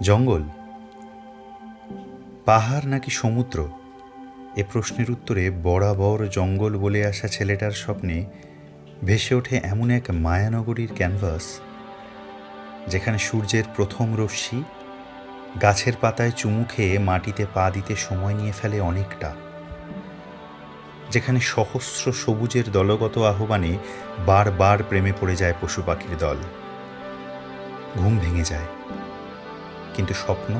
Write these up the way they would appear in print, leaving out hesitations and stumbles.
জঙ্গল, পাহাড় নাকি সমুদ্র, এ প্রশ্নের উত্তরে বরাবর জঙ্গল বলে আসা ছেলেটার স্বপ্নে ভেসে ওঠে এমন এক মায়ানগরীর ক্যানভাস, যেখানে সূর্যের প্রথম রশ্মি গাছের পাতায় চুমু খেয়ে মাটিতে পা দিতে সময় নিয়ে ফেলে অনেকটা, যেখানে সহস্র সবুজের দলগত আহ্বানে বারবার প্রেমে পড়ে যায় পশু পাখির দল। ঘুম ভেঙে যায়, কিন্তু স্বপ্ন,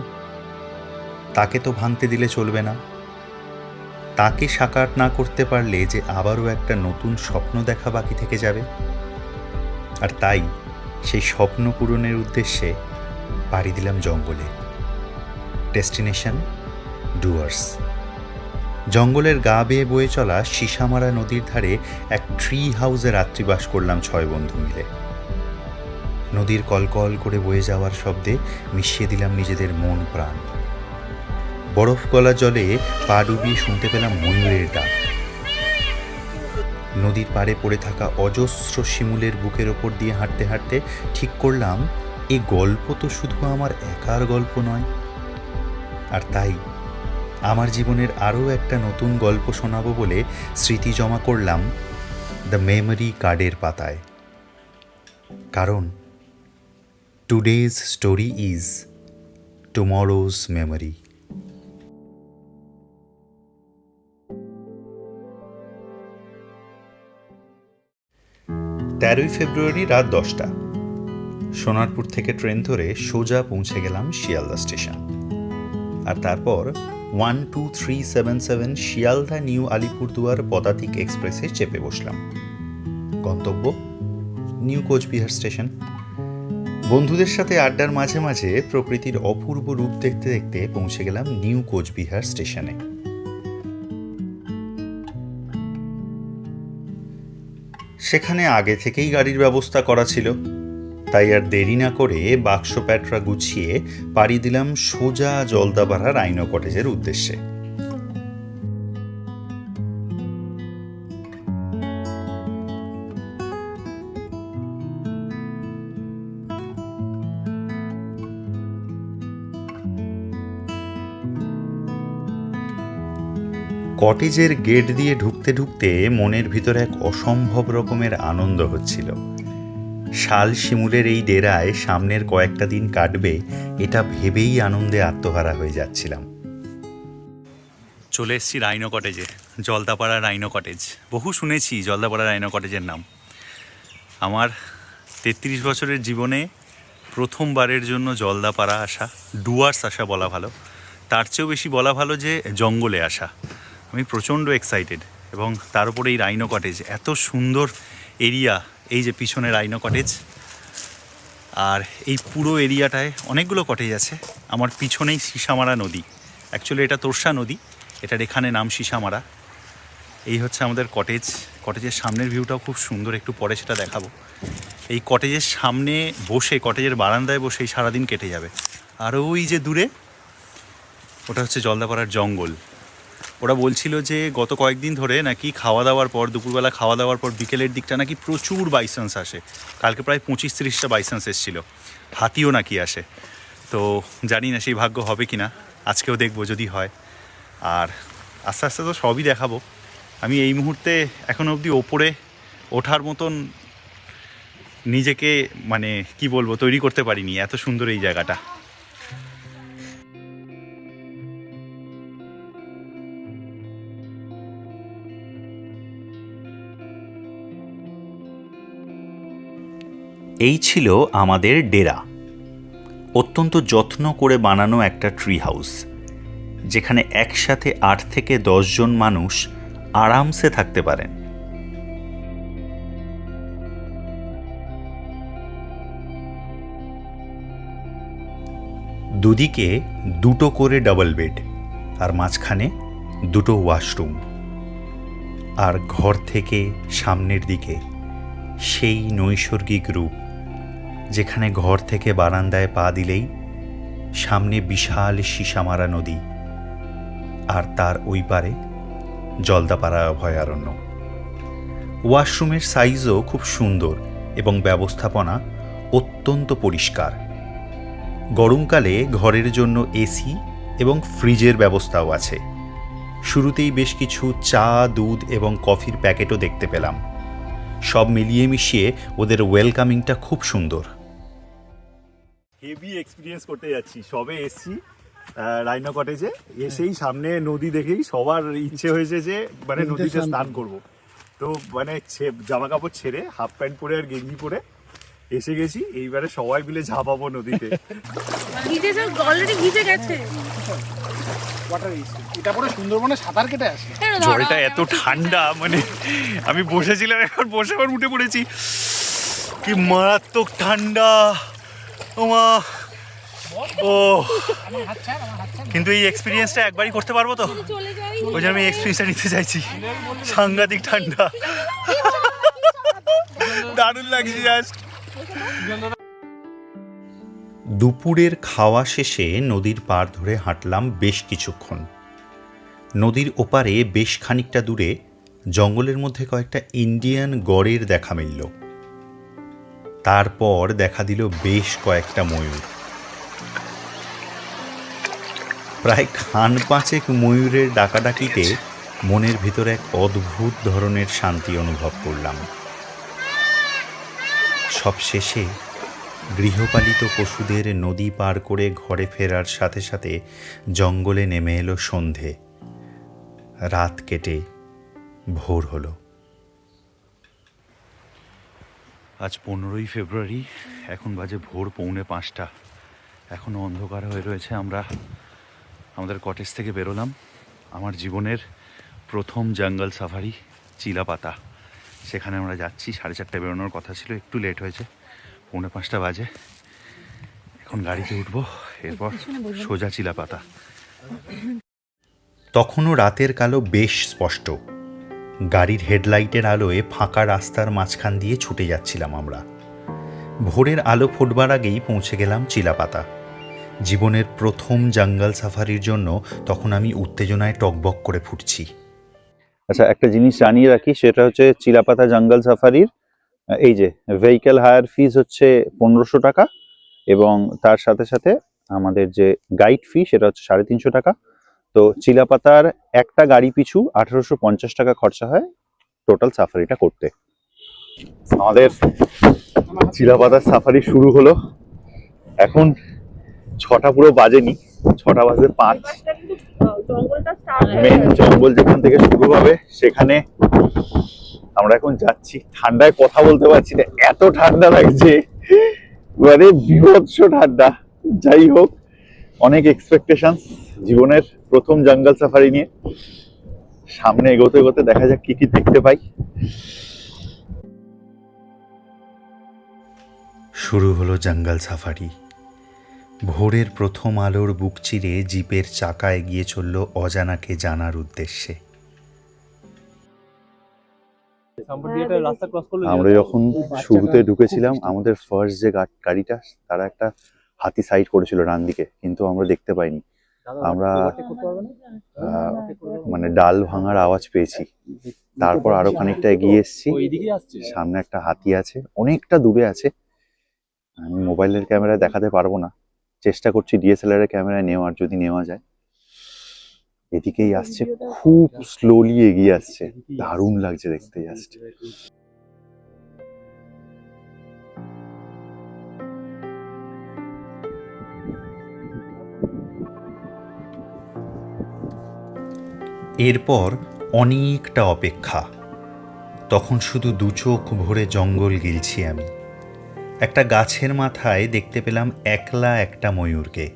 তাকে তো ভাঙতে দিলে চলবে না। তাকে সাকার না করতে পারলে যে আবারও একটা নতুন স্বপ্ন দেখা বাকি থেকে যাবে। আর তাই সেই স্বপ্ন পূরণের উদ্দেশ্যে পাড়ি দিলাম জঙ্গলে। ডেস্টিনেশন ডুয়ার্স। জঙ্গলের গা বেয়ে বয়ে চলা সীসামারা নদীর ধারে এক ট্রি হাউসে রাত্রিবাস করলাম 6 বন্ধু মিলে। নদীর কলকল করে বয়ে যাওয়ার শব্দে মিশিয়ে দিলাম নিজেদের মন প্রাণ। বরফ গলা জলে পা ডুবিয়ে শুনতে পেলাম ময়ূরের ডাক। নদীর পাড়ে পড়ে থাকা অজস্র শিমুলের বুকের ওপর দিয়ে হাঁটতে হাঁটতে ঠিক করলাম, এ গল্প তো শুধু আমার একার গল্প নয়। আর তাই আমার জীবনের আরও একটা নতুন গল্প শোনাবো বলে স্মৃতি জমা করলাম দ্য মেমোরি কার্ডের পাতায়। কারণ today's story is tomorrow's memory. 13 ফেব্রুয়ারি রাত 10টা। সোনারপুর থেকে ট্রেন ধরে সোজা পৌঁছে গেলাম শিয়ালদা স্টেশন। আর তারপর 12377 শিয়ালদা নিউ আলিপুরদুয়ার পদাতিক এক্সপ্রেসে চেপে বসলাম। গন্তব্য নিউ কোচবিহার স্টেশন। বন্ধুদের সাথে আড্ডার মাঝে মাঝে প্রকৃতির অপূর্ব রূপ দেখতে দেখতে পৌঁছে গেলাম নিউ কোচবিহার স্টেশনে। সেখানে আগে থেকেই গাড়ির ব্যবস্থা করা ছিল, তাই আর দেরি না করে বাক্স প্যাটরা গুছিয়ে পাড়ি দিলাম সোজা জলদাপাড়া রাইনো কটেজের উদ্দেশ্যে। কটেজের গেট দিয়ে ঢুকতে ঢুকতে মনের ভিতরে এক অসম্ভব রকমের আনন্দ হচ্ছিল। শাল শিমুলের এই ডেরায় সামনের কয়েকটা দিন কাটবে, এটা ভেবেই আনন্দে আত্মহারা হয়ে যাচ্ছিলাম। চলে এসেছি রাইনো কটেজে, জলদাপাড়া রাইনো কটেজ। বহু শুনেছি জলদাপাড়া রাইনো কটেজের নাম। আমার 33 বছরের জীবনে প্রথমবারের জন্য জলদাপাড়া আসা, ডুয়ার্স আসা বলা ভালো, তার চেয়েও বেশি বলা ভালো যে জঙ্গলে আসা। আমি প্রচণ্ড এক্সাইটেড। এবং তার উপরে এই রাইনো কটেজ, এত সুন্দর এরিয়া। এই যে পিছনে রাইনো কটেজ, আর এই পুরো এরিয়াটায় অনেকগুলো কটেজ আছে। আমার পিছনেই সীসামারা নদী, অ্যাকচুয়ালি এটা তোরসা নদী, এটার এখানে নাম সীসামারা। এই হচ্ছে আমাদের কটেজ। কটেজের সামনের ভিউটাও খুব সুন্দর, একটু পরে সেটা দেখাবো। এই কটেজের সামনে বসে, কটেজের বারান্দায় বসেই সারাদিন কেটে যাবে। আর ওই যে দূরে, ওটা হচ্ছে জলদাপাড়ার জঙ্গল। ওরা বলছিল যে গত কয়েকদিন ধরে নাকি খাওয়া দাওয়ার পর, দুপুরবেলা খাওয়া দাওয়ার পর বিকেলের দিকটা নাকি প্রচুর বাইসন্স আসে। কালকে প্রায় 25-30টা বাইসন্স এসেছিল, হাতিও নাকি আসে। তো জানি না সেই ভাগ্য হবে কি না, আজকেও দেখবো যদি হয়। আর আস্তে আস্তে তো সবই দেখাবো। আমি এই মুহূর্তে এখনও অবধি ওপরে ওঠার মতন নিজেকে কি বলবো তৈরি করতে পারিনি, এত সুন্দর এই জায়গাটা। এই ছিল আমাদের ডেরা। অত্যন্ত যত্ন করে বানানো একটা ট্রি হাউস, যেখানে একসাথে 8 থেকে 10 জন মানুষ আরামসে থাকতে পারেন। দুদিকে 2টো করে ডাবল বেড, আর মাঝখানে 2টো ওয়াশরুম। আর ঘর থেকে সামনের দিকে সেই নৈসর্গিক রূপ, যেখানে ঘর থেকে বারান্দায় পা দিলেই সামনে বিশাল সীসামারা নদী, আর তার ওই পারে জলদাপাড়া অভয়ারণ্য। ওয়াশরুমের সাইজও খুব সুন্দর এবং ব্যবস্থাপনা অত্যন্ত পরিষ্কার। গরমকালে ঘরের জন্য এসি এবং ফ্রিজের ব্যবস্থাও আছে। শুরুতেই বেশ কিছু চা, দুধ এবং কফির প্যাকেটও দেখতে পেলাম। সব মিলিয়ে মিশিয়ে ওদের ওয়েলকামিংটা খুব সুন্দর। হেভি এক্সপিরিয়েন্স করতে যাচ্ছি, সবে এসছি রাইনো কটেজে। এসেই সামনে নদী দেখেই সবার ইচ্ছে হয়েছে যে মানে নদীতে স্নান করব। তো মানে জামা কাপড় ছেড়ে হাফ প্যান্ট পরে আর গেঞ্জি পরে এসে গেছি। এইবারে সবাই মিলে ঝাঁপাবো নদীতে। অলরেডি ভিজে গেছে। এটা পুরো সুন্দরবনে সাঁতার কেটে আসে। জলটা এত ঠান্ডা, মানে আমি বসেছিলাম, এখন বসে আবার উঠে পড়েছি। কি মারাত্মক ঠান্ডা ওমা। ও কিন্তু এই এক্সপিরিয়েন্সটা একবারই করতে পারবো তো, ওই জন্য আমি এক্সপিরিয়েন্সটা নিতে চাইছি। সাংঘাতিক ঠান্ডা, দারুণ লাগছে জাস্ট। দুপুরের খাওয়া শেষে নদীর পাড় ধরে হাঁটলাম বেশ কিছুক্ষণ। নদীর ওপারে বেশ খানিকটা দূরে জঙ্গলের মধ্যে কয়েকটা ইন্ডিয়ান গড়ের দেখা মিলল। তারপর দেখা দিল বেশ কয়েকটা ময়ূর। প্রায় খান পাঁচেক ময়ূরের ডাকাডাকিতে মনের ভিতর এক অদ্ভুত ধরনের শান্তি অনুভব করলাম। সব শেষে গৃহপালিত পশুদের নদী পার করে ঘরে ফেরার সাথে সাথে জঙ্গলে নেমে এলো সন্ধে। রাত কেটে ভোর হলো। আজ 15ই ফেব্রুয়ারি, এখন বাজে ভোর 4:45। এখনও অন্ধকার হয়ে রয়েছে। আমরা আমাদের কটেজ থেকে বেরোলাম। আমার জীবনের প্রথম জঙ্গল সাফারি চিলাপাতা, সেখানে আমরা যাচ্ছি। 4:30টায় বেরোনোর কথা ছিল, একটু লেট হয়েছে, 4:45 বাজে। এখন গাড়িতে উঠবো, এরপর সোজা চিলাপাতা। তখনও রাতের কালো বেশ স্পষ্ট। গাড়ির হেডলাইটের আলোয় ফাঁকা রাস্তার মাঝখান দিয়ে ছুটে যাচ্ছিলাম আমরা। ভোরের আলো ফুটবার আগেই পৌঁছে গেলাম চিলাপাতা। জীবনের প্রথম জঙ্গল সাফারির জন্য তখন আমি উত্তেজনায় টকবক করে ফুটছি। আচ্ছা, একটা জিনিস জানিয়ে রাখি, সেটা হচ্ছে চিলাপাতা জঙ্গল সাফারির এই যে ভেহিক্যাল হায়ার ফিজ হচ্ছে 1500 টাকা, এবং তার সাথে সাথে আমাদের যে গাইড ফি সেটা হচ্ছে 350 টাকা। তো চিলাপাতার একটা গাড়ি পিছু 1850 টাকা খরচা হয় টোটাল সাফারিটা করতে। আমাদের চিলাপাতার সাফারি শুরু হলো। এখন 6টা পুরো বাজেনি, 6টা বাজে 5। মেন জঙ্গল যেখান থেকে শুরু হবে সেখানে আমরা এখন যাচ্ছি। ঠান্ডায় কথা বলতে পারছি না, এত ঠান্ডা লাগছে, মানে বিভৎস ঠান্ডা। যাই হোক, অনেক এক্সপেকটেশন জীবনের প্রথম জঙ্গল সাফারি নিয়ে। সামনে এগোতে এগোতে দেখা যাক কি কি দেখতে পাই। শুরু হলো জঙ্গল সাফারি। ভোরের প্রথম আলোর বুক চিরে জিপের চাকা এগিয়ে চলল অজানাকে জানার উদ্দেশ্যে। আমরা যখন শুরুতে ঢুকেছিলাম, আমাদের ফার্স্ট যে গাড়িটা, তারা একটা হাতি সাইড করেছিল ডান দিকে, কিন্তু আমরা দেখতে পাইনি। আমরা মানে ডাল ভাঙার আওয়াজ পেয়েছি। তারপর আরো খানিকটা এগিয়ে এসেছি, সামনে একটা হাতি আছে, অনেকটা দূরে আছে। আমি মোবাইলের ক্যামেরায় দেখাতে পারবো না, চেষ্টা করছি ডিএসএলআর এর ক্যামেরায় নেওয়ার, যদি নেওয়া যায়। এদিকেই আসছে, খুব স্লোলি এগিয়ে আসছে, দারুণ লাগছে দেখতে জাস্ট। এরপর অনেকটা অপেক্ষা। তখন শুধু দু চোখ ভরে জঙ্গল গিলছি আমি। একটা গাছের মাথায় দেখতে পেলাম একলা একটা ময়ূরকে।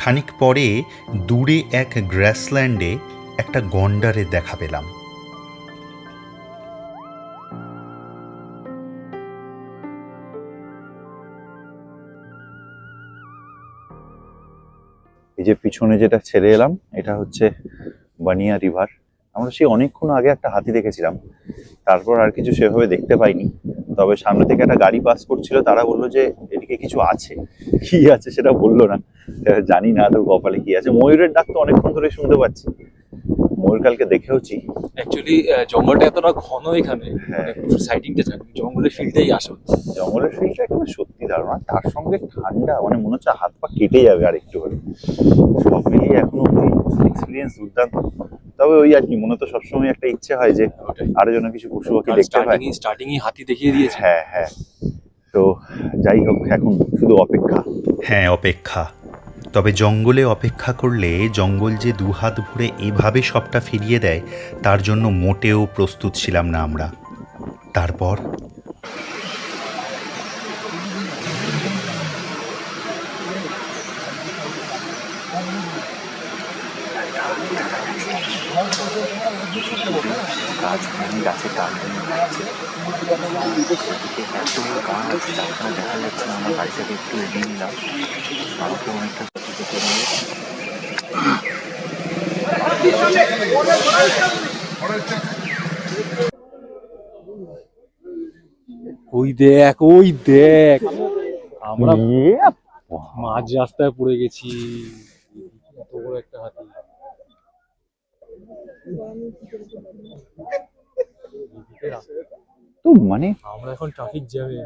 খানিক পরে দূরে এক গ্রাসল্যান্ডে একটা গন্ডারের দেখা পেলাম। এই যে পিছনে যেটা ছেড়ে এলাম, এটা হচ্ছে বানিয়া রিভার। আমরা সেই অনেকক্ষণ আগে একটা হাতি দেখেছিলাম, তারপর আর কিছু সেভাবে দেখতে পাইনি। তবে সামনে থেকে একটা গাড়ি পাস করছিল, তারা বললো যে এদিকে কিছু আছে। কি আছে সেটা বললো না, জানি না তোর কপালে কি আছে। ময়ূরের ডাক তো অনেকক্ষণ ধরে শুনতে পাচ্ছি, ময়ূর কালকে দেখেওছি। অ্যাকচুয়ালি জঙ্গলটা এতটা ঘন এখানে, হ্যাঁ। সাইটিংটা জঙ্গলের ফিলটাই আসল। জঙ্গলের ফিলটা এখানে সত্যি দারুণ, আর তার সঙ্গে ঠান্ডা, মানে মনে হচ্ছে হাত পা কেটে যাবে আর একটু হলে। সব মিলিয়ে এখনো এক্সপিরিয়েন্স দুর্দান্ত। তবে ওই আর কি, মনে তো সবসময় একটা ইচ্ছে হয় যে আরো যেন কিছু পশু পাখি দেখতে পাই। স্টার্টিং হাতি দেখিয়ে দিয়েছে। হ্যাঁ হ্যাঁ, তো যাই হোক, এখন শুধু অপেক্ষা। হ্যাঁ, অপেক্ষা। তবে জঙ্গলে অপেক্ষা করলে জঙ্গল যে দুহাত ভরে এভাবে সবটা ফিরিয়ে দেয় তার জন্য মোটেও প্রস্তুত ছিলাম না আমরা। তারপর গাছ ভেঙে গাছের ডালগুলো লাগছে, সেদিকে এত গাছ যার কারণে দেখা যাচ্ছে না। আমার গাড়িটাকে একটু এগিয়ে নিলাম, আমাকে অনেকটা চটে নিয়ে ওই দেখ আমরা মাঝ রাস্তায় পড়ে গেছি। এত বড় একটা হাতি। তো মানে আমরা এখন ট্রাফিক জ্যামে।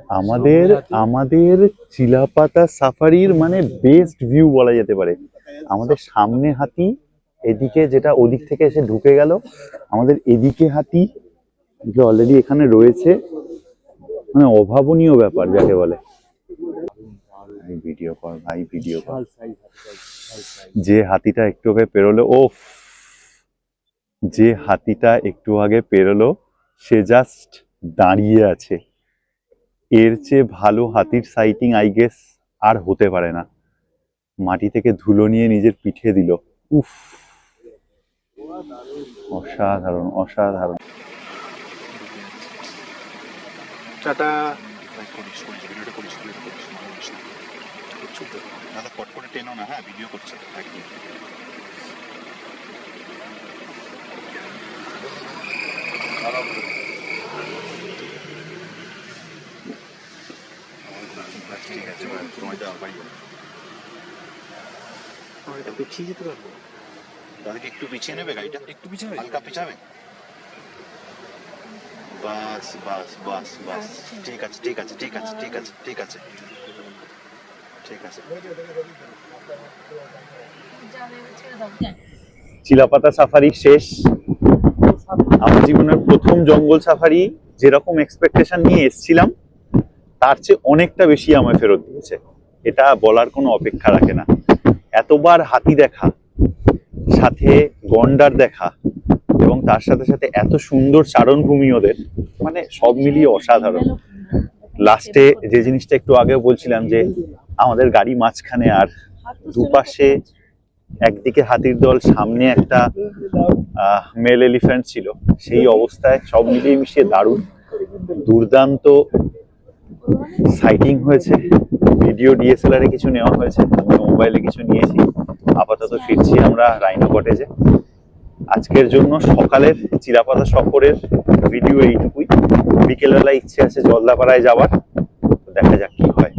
আমাদের চিলাপাতা সাফারির মানে বেস্ট ভিউ বলা যেতে পারে। আমাদের সামনে হাতি, এদিকে যেটা ওদিক থেকে এসে ঢুকে গেল, আমাদের এদিকে হাতি অলরেডি এখানে রয়েছে, মানে অভাবনীয় ব্যাপার যাকে বলে। ভিডিও কর ভাই, ভিডিও কর। যে হাতিটা একটু আগে পেরোলো, যে হাতিটা একটু আগে পেরোলো সে জাস্ট দাঁড়িয়ে আছে। এর চেয়ে ভালো হাতির সাইটিং আই গেস আর হতে পারে না। মাটি থেকে ধুলো নিয়ে নিজের পিঠে দিল। উফ, অসাধারণ অসাধারণ। টাটা। দাদা কট করে টেনো না, হ্যাঁ ভিডিও করছে একদম। ঠিক আছে, সময়টা বাড়ি পিছিয়ে যেতে পারবো। দাদাকে একটু পিছিয়ে নেবে গাড়িটা, একটু পিছিয়ে হালকা পিছাবে। বাস বাস বাস বাস, ঠিক আছে ঠিক আছে ঠিক আছে ঠিক আছে ঠিক আছে ঠিক আছে। চিলাপাতা সাফারি শেষ। আমার জীবনের প্রথম জঙ্গল সাফারি। যেরকম এক্সপেকটেশন নিয়ে এসেছিলাম তার চেয়ে অনেকটা বেশি আমায় ফেরত দিয়েছে, এটা বলার কোনো অপেক্ষা রাখে না। এতবার হাতি দেখা, সাথে গন্ডার দেখা, এবং তার সাথে সাথে এত সুন্দর চারণভূমি ওদের, মানে সব মিলিয়ে অসাধারণ। লাস্টে যে জিনিসটা একটু আগেও বলছিলাম যে আমাদের গাড়ি মাঝখানে আর দুপাশে, একদিকে হাতির দল, সামনে একটা মেল এলিফ্যান্ট ছিল, সেই অবস্থায় সব মিলিয়ে মিশিয়ে দারুণ দুর্দান্ত সাইটিং হয়েছে। ভিডিও ডিএসএলআর এ কিছু নেওয়া হয়েছে, আমি মোবাইলে কিছু নিয়েছি। আপাতত ফিরছি আমরা রাইনো কটেজে। আজকের জন্য সকালের চিলাপাতা সফরের ভিডিও এইটুকুই। বিকেলবেলা ইচ্ছে আছে জলদাপাড়ায় যাওয়ার, দেখা যাক কি হয়।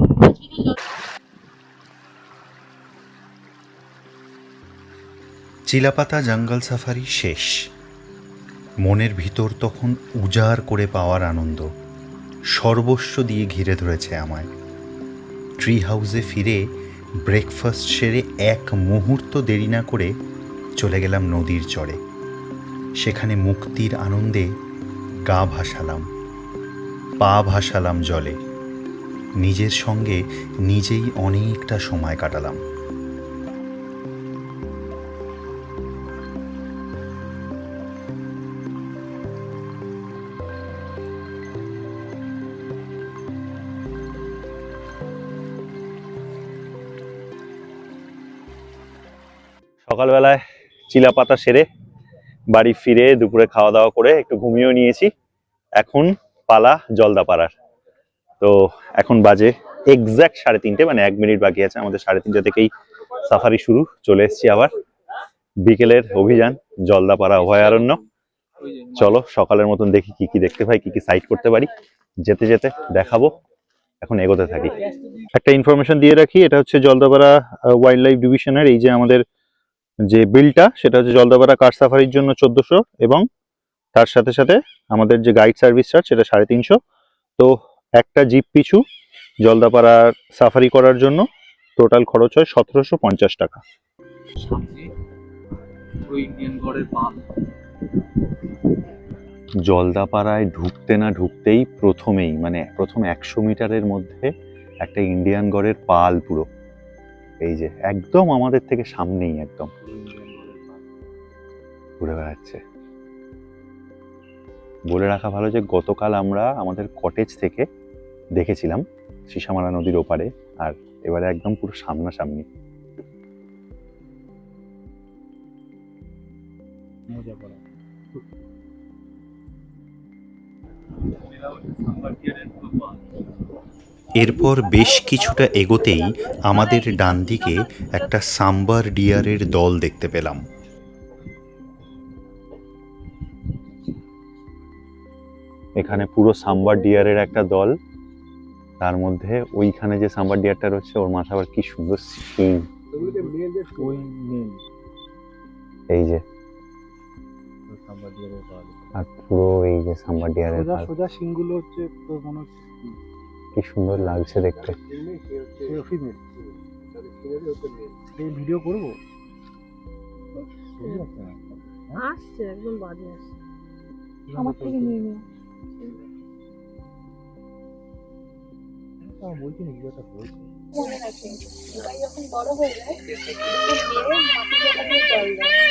চিলাপাতা জঙ্গল সাফারি শেষ। মনের ভিতর তখন উজাড় করে পাওয়ার আনন্দ সর্বস্ব দিয়ে ঘিরে ধরেছে আমায়। ট্রি হাউসে ফিরে ব্রেকফাস্ট সেরে এক মুহূর্ত দেরি না করে চলে গেলাম নদীর চরে। সেখানে মুক্তির আনন্দে গা ভাসালাম, পা ভাসালাম জলে। নিজের সঙ্গে নিজেই অনেকটা সময় কাটালাম। সকালবেলায় চিলাপাতা সেরে বাড়ি ফিরে দুপুরে খাওয়া দাওয়া করে একটু ঘুমিয়েও নিয়েছি। এখন পালা জলদাপাড়ার। তো এখন বাজে এক্স্যাক্ট 3:30, মানে 1 মিনিট বাকি আছে আমাদের। 3:30 থেকেই সাফারি শুরু। চলে এসেছি আবার বিকেলের অভিযান জলদাপাড়া অভয়ারণ্য। চলো সকালের মতন দেখি কি কি দেখতে পাই, কি কি সাইট করতে পারি, যেতে যেতে দেখাবো। এখন এগোতে থাকি। একটা ইনফরমেশন দিয়ে রাখি, এটা হচ্ছে জলদাপাড়া ওয়াইল্ড লাইফ ডিভিশনের এই যে আমাদের যে বিলটা সেটা হচ্ছে জলদাপাড়া কার সাফারির জন্য 1400 এবং তার সাথে সাথে আমাদের যে গাইড সার্ভিস চার্জ সেটা 350। তো একটা জিপ পিছু জলদাপাড়ার সাফারি করার জন্য টোটাল খরচ হয় 1750 টাকা। সামনে পুরো ইন্ডিয়ান গড়ের পাল। জলদাপাড়ায় ঢুকতে না ঢুকতেই প্রথমেই মানে প্রথম 100 মিটারের মধ্যে একটা ইন্ডিয়ান গড়ের পাল পুরো, এই যে একদম আমাদের থেকে সামনেই একদম ঘুরে বেড়াচ্ছে। বলে রাখা ভালো যে গতকাল আমরা আমাদের কটেজ থেকে দেখেছিলাম সিসামারা নদীর ওপারে, আর এবারে একদম পুরো সামনাসামনি। এরপর বেশ কিছুটা এগোতেই আমাদের ডান দিকে একটা সাম্বার ডিয়ারের দল দেখতে পেলাম। এখানে পুরো সাম্বার ডিয়ারের একটা দল, তার মধ্যে ওইখানে যে সাম্বার ডিয়ারটা রয়েছে ওর মাথা আবার কি সুন্দর শিং, এই যে আর পুরো এই যে সাম্বার ডিয়ারের পাল, সোজা সিংগুলো হচ্ছে তোর মনে হচ্ছে কি সুন্দর লাগছে দেখতে। এই ভিডিও করবো আসছে একদম বাজে আসছে আমার থেকে নিয়ে নিও। বলছি না ভিডিওটা হয়েছে মনে রাখে এবার যখন বড় হয়ে যায় মেরে মাটিতে ওখানে জল দেয়।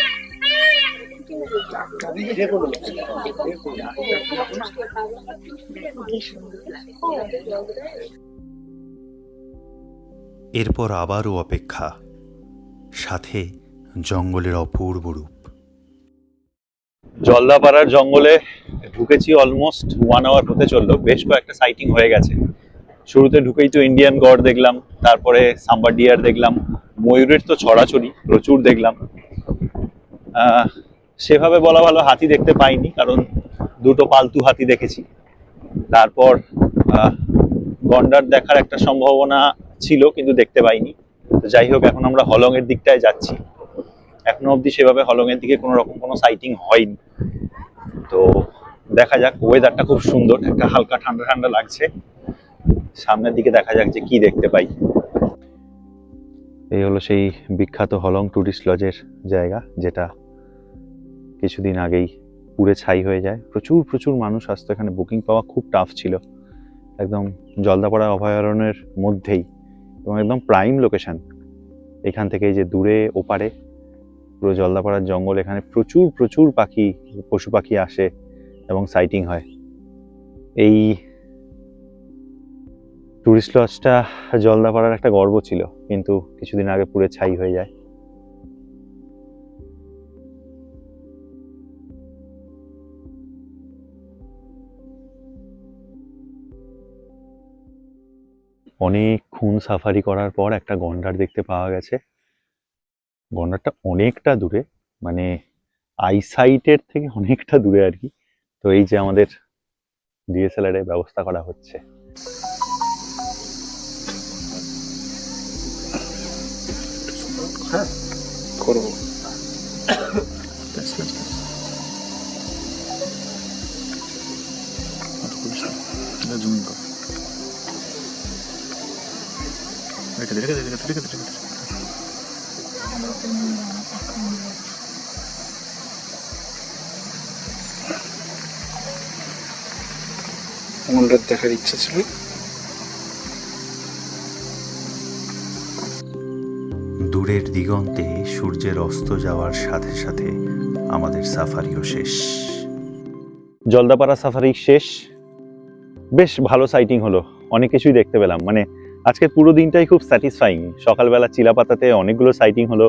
এরপর আবারও অপেক্ষা, সাথে জঙ্গলের অপূর্ব রূপ। জলদাপাড়ার জঙ্গলে ঢুকেছি অলমোস্ট 1 আওয়ার হতে চললো, বেশ কয়েকটা সাইটিং হয়ে গেছে। শুরুতে ঢুকেই তো ইন্ডিয়ান গড় দেখলাম, তারপরে সাম্বার ডিয়ার দেখলাম, ময়ূরের তো ছড়াছড়ি প্রচুর দেখলাম। সেভাবে বলা ভালো হাতি দেখতে পাইনি, কারণ দুটো পালতু হাতি দেখেছি। তারপর গন্ডার দেখার একটা সম্ভাবনা ছিল কিন্তু দেখতে পাইনি। তো যাই হোক, এখন আমরা হলং এর দিকটায় যাচ্ছি। এখনো অবধি সেভাবে হলং এর দিকে কোনো রকম কোনো সাইটিং হয়নি। তো দেখা যাক, ওয়েদারটা খুব সুন্দর, একটা হালকা ঠান্ডা ঠান্ডা লাগছে। সামনের দিকে দেখা যাক যে কি দেখতে পাই। এই হলো সেই বিখ্যাত হলং টুরিস্ট লজের জায়গা, যেটা কিছুদিন আগেই পুড়ে ছাই হয়ে যায়। প্রচুর প্রচুর মানুষ আসতো এখানে, বুকিং পাওয়া খুব টাফ ছিল। একদম জলদাপাড়া অভয়ারণ্যের মধ্যেই এবং একদম প্রাইম লোকেশন। এখান থেকে যে দূরে ওপারে পুরো জলদাপাড়ার জঙ্গল, এখানে প্রচুর প্রচুর পাখি পশু পাখি আসে এবং সাইটিং হয়। এই টুরিস্ট লজটা জলদাপাড়ার একটা গর্ব ছিল, কিন্তু কিছুদিন আগে পুড়ে ছাই হয়ে যায়। অনেকক্ষণ সাফারি করার পর একটা গন্ডার দেখতে পাওয়া গেছে। গন্ডারটা অনেকটা দূরে, মানে আইসাইটের থেকে অনেকটা দূরে আর কি। তো এই যে আমাদের ডিএসএলআর এর ব্যবস্থা করা হচ্ছে। করবো মন্ডপ দেখার ইচ্ছা ছিল। দূরের দিগন্তে সূর্যের অস্ত যাওয়ার সাথে সাথে আমাদের সাফারিও শেষ। জলদাপাড়া সাফারি শেষ, বেশ ভালো সাইটিং হলো, অনেক কিছুই দেখতে পেলাম। মানে আজকে পুরো দিনটাই খুব স্যাটিসফাইং। সকালবেলা চিলাপাতাতে অনেকগুলো সাইটিং হলো,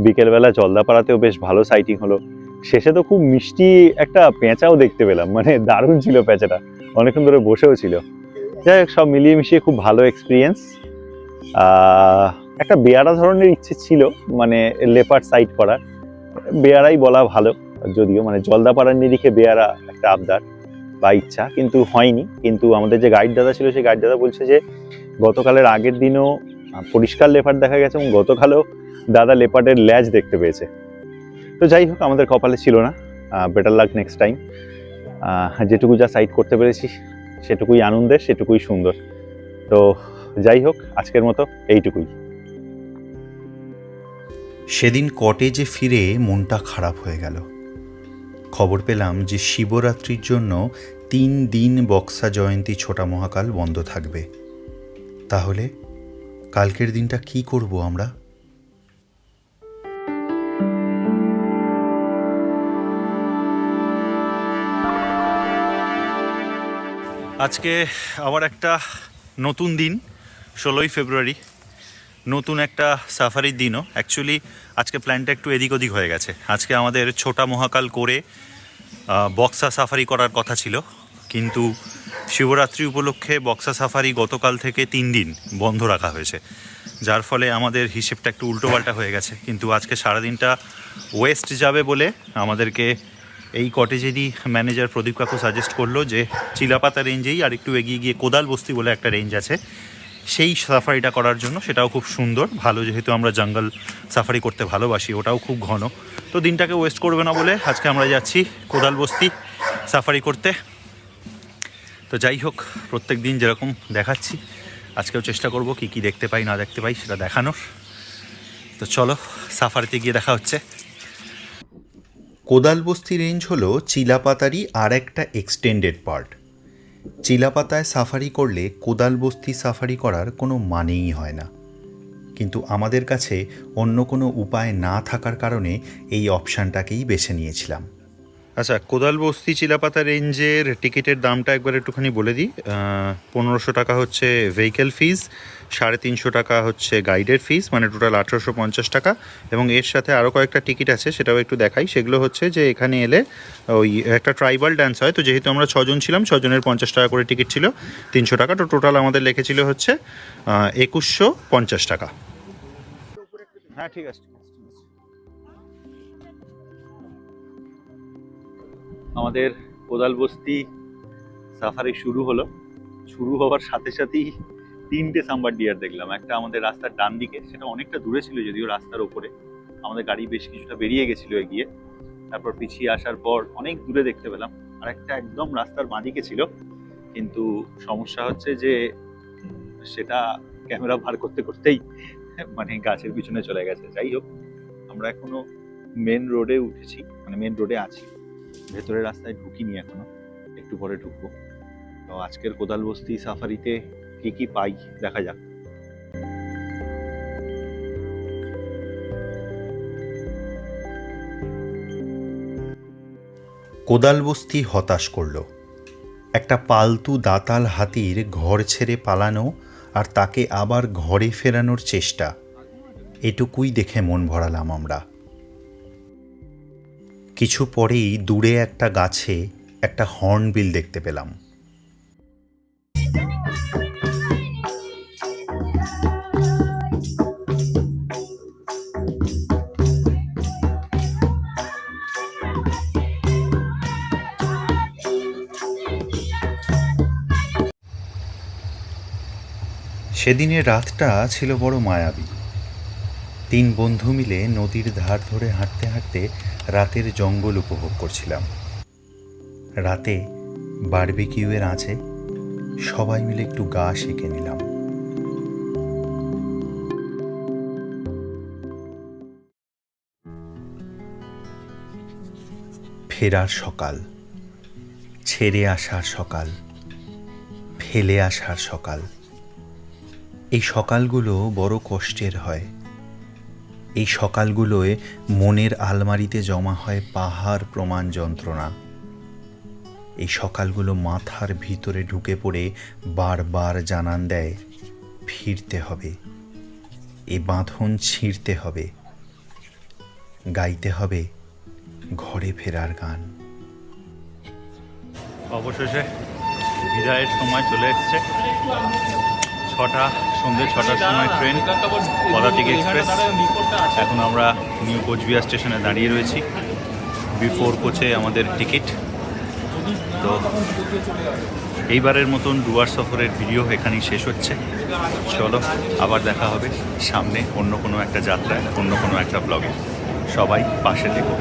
বিকেলবেলা জলদাপাড়াতেও বেশ ভালো সাইটিং হলো, শেষে তো খুব মিষ্টি একটা পেঁচাও দেখতে পেলাম, মানে দারুণ ছিল পেঁচাটা, অনেকক্ষণ ধরে বসেও ছিল। যাই হোক, সব মিলিয়ে মিশিয়ে খুব ভালো এক্সপিরিয়েন্স। একটা বেয়ারা ধরনের ইচ্ছে ছিল, মানে লেপার্ড সাইট করার, বেয়ারাই বলা ভালো, যদিও মানে জলদাপাড়ার নিরিখে বেয়ারা একটা আবদার বা ইচ্ছা, কিন্তু হয়নি। কিন্তু আমাদের যে গাইড দাদা ছিল, সেই গাইড দাদা বলছে যে গতকালের আগের দিনও পরিষ্কার লেপার্ড দেখা গেছে এবং গতকালও দাদা লেপার্ডের ল্যাজ দেখতে পেয়েছে। তো যাই হোক, আমাদের কপালে ছিল না, বেটার লাক নেক্সট টাইম। যেটুকু যা সাইড করতে পেরেছি সেটুকুই আনন্দের, সেটুকুই সুন্দর। তো যাই হোক, আজকের মতো এইটুকুই। সেদিন কটেজে ফিরে মনটা খারাপ হয়ে গেল। খবর পেলাম যে শিবরাত্রির জন্য 3 দিন বক্সা জয়ন্তী ছোটা মহাকাল বন্ধ থাকবে। তাহলে কালকের দিনটা কি করব আমরা? আজকে আবার একটা নতুন দিন, 16ই ফেব্রুয়ারি, নতুন একটা সাফারির দিনও। অ্যাকচুয়ালি আজকে প্ল্যানটা একটু এদিক ওদিক হয়ে গেছে। আজকে আমাদের ছোটা মহাকাল করে বক্সা সাফারি করার কথা ছিল, কিন্তু শিবরাত্রি উপলক্ষে বক্সা সাফারি গতকাল থেকে 3 দিন বন্ধ রাখা হয়েছে, যার ফলে আমাদের হিসেবটা একটু উল্টোপাল্টা হয়ে গেছে। কিন্তু আজকে সারাদিনটা ওয়েস্ট যাবে বলে আমাদেরকে এই কটেজেরই ম্যানেজার প্রদীপ কাকু সাজেস্ট করলো যে চিলাপাতা রেঞ্জেই আর একটু এগিয়ে গিয়ে কোদাল বস্তি বলে একটা রেঞ্জ আছে, সেই সাফারিটা করার জন্য। সেটাও খুব সুন্দর, ভালো, যেহেতু আমরা জঙ্গল সাফারি করতে ভালোবাসি, ওটাও খুব ঘন। তো দিনটাকে ওয়েস্ট করবে না বলে আজকে আমরা যাচ্ছি কোদাল বস্তি সাফারি করতে। তো যাই হোক, প্রত্যেক দিন যেরকম দেখাচ্ছি আজকেও চেষ্টা করব কি কি দেখতে পাই না দেখতে পাই সেটা দেখানোর। তো চলো, সাফারিতে গিয়ে দেখা হচ্ছে। কোদালবস্তি রেঞ্জ হলো চিলাপাতারই আর একটা এক্সটেন্ডেড পার্ট। চিলাপাতায় সাফারি করলে কোদালবস্তি সাফারি করার কোনো মানেই হয় না, কিন্তু আমাদের কাছে অন্য কোনো উপায় না থাকার কারণে এই অপশানটাকেই বেছে নিয়েছিলাম। আচ্ছা, কোদালবস্তি চিলাপাতা রেঞ্জের টিকিটের দামটা একবার একটুখানি বলে দিই। 1500 টাকা হচ্ছে ভেহিক্যাল ফিজ, 350 টাকা হচ্ছে গাইডের ফিজ, মানে টোটাল 1850 টাকা। এবং এর সাথে আরও কয়েকটা টিকিট আছে, সেটাও একটু দেখাই। সেগুলো হচ্ছে যে এখানে এলে ওই একটা ট্রাইবাল ডান্স হয়, তো যেহেতু আমরা 6 জন ছিলাম, 6 জনের 50 টাকা করে টিকিট ছিল, 300 টাকা। তো টোটাল আমাদের লেখেছিল হচ্ছে 2150 টাকা। হ্যাঁ, ঠিক আছে। আমাদের কোদালবস্তি সাফারি শুরু হলো। শুরু হওয়ার সাথে সাথেই 3টে সাম্বার ডিয়ার দেখলাম। একটা আমাদের রাস্তার ডান দিকে, সেটা অনেকটা দূরে ছিল যদিও, রাস্তার ওপরে। আমাদের গাড়ি বেশ কিছুটা বেরিয়ে গেছিল এগিয়ে, তারপর পিছিয়ে আসার পর অনেক দূরে দেখতে পেলাম। আর একটা একদম রাস্তার বাঁদিকে ছিল, কিন্তু সমস্যা হচ্ছে যে সেটা ক্যামেরা ভার করতে করতেই মানে গাছের পিছনে চলে গেছে। যাই হোক, আমরা এখনো মেন রোডে উঠেছি, মানে মেন রোডে আছি, ভেতরের রাস্তায় ঢুকিনি এখনো, একটু পরে ঢুকবো। তো আজকের কোদালবস্তি সাফারিতে কি কি পাই দেখা যাক। কোদালবস্তি হতাশ করলো। একটা পালতু দাতাল হাতির ঘর ছেড়ে পালানো আর তাকে আবার ঘরে ফেরানোর চেষ্টা, এটুকুই দেখে মন ভরালাম আমরা। কিছু পরেই দূরে একটা গাছে একটা হর্নবিল দেখতে পেলাম। সেদিনের রাতটা ছিল বড় মায়াবী। 3 বন্ধু মিলে নদীর ধার ধরে হাঁটতে হাঁটতে রাতের জঙ্গল উপভোগ করছিলাম। রাতে বারবিকিউয়ের আঁচে সবাই মিলে একটু গা সেঁকে নিলাম। ফেরার সকাল, ছেড়ে আসার সকাল, ফেলে আসার সকাল, এই সকালগুলো বড় কষ্টের হয়। এই সকালগুলোয় মনের আলমারিতে জমা হয় পাহাড় প্রমাণ যন্ত্রণা। এই সকালগুলো মাথার ভিতরে ঢুকে পড়ে বারবার জানান দেয় ফিরতে হবে, এ বাঁধন ছিঁড়তে হবে, গাইতে হবে ঘরে ফেরার গান। অবশেষে বিদায়ের সময় চলে এসছে। সন্ধ্যে 6টার সময় ট্রেন পদাতিক এক্সপ্রেস। এখন আমরা নিউ কোচবিহার স্টেশনে দাঁড়িয়ে রয়েছি। B4 কোচে আমাদের টিকিট। তো এইবারের মতন ডুয়ার সফরের ভিডিও এখানেই শেষ হচ্ছে। চলো আবার দেখা হবে সামনে অন্য কোনো একটা যাত্রায়, অন্য কোনো একটা ব্লগে। সবাই পাশে থেকো।